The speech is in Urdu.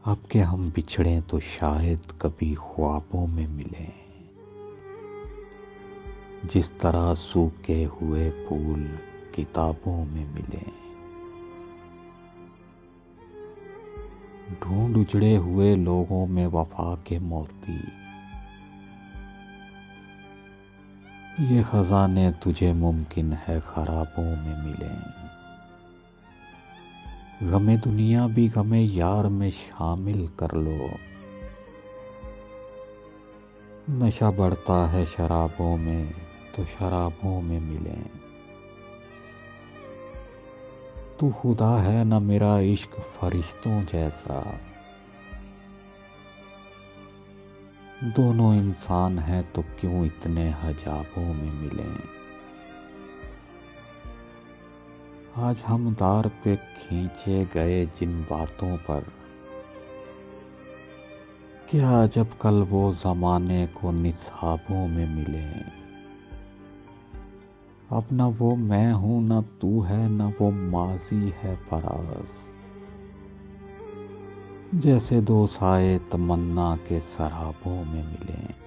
اب کہ ہم بچھڑیں تو شاید کبھی خوابوں میں ملیں، جس طرح سوکھے ہوئے پھول کتابوں میں ملیں۔ ڈھونڈ اجڑے ہوئے لوگوں میں وفا کے موتی، یہ خزانے تجھے ممکن ہے خرابوں میں ملیں۔ غم دنیا بھی غم یار میں شامل کر لو، نشہ بڑھتا ہے شرابوں میں تو شرابوں میں ملیں۔ تو خدا ہے نہ میرا عشق فرشتوں جیسا، دونوں انسان ہیں تو کیوں اتنے حجابوں میں ملیں۔ آج ہم دار پہ کھینچے گئے جن باتوں پر، کیا عجب کل وہ زمانے کو نصابوں میں ملیں۔ اب نہ وہ میں ہوں نہ تو ہے، نہ وہ ماضی ہے فراز، جیسے دو سائے تمنا کے سرابوں میں ملیں۔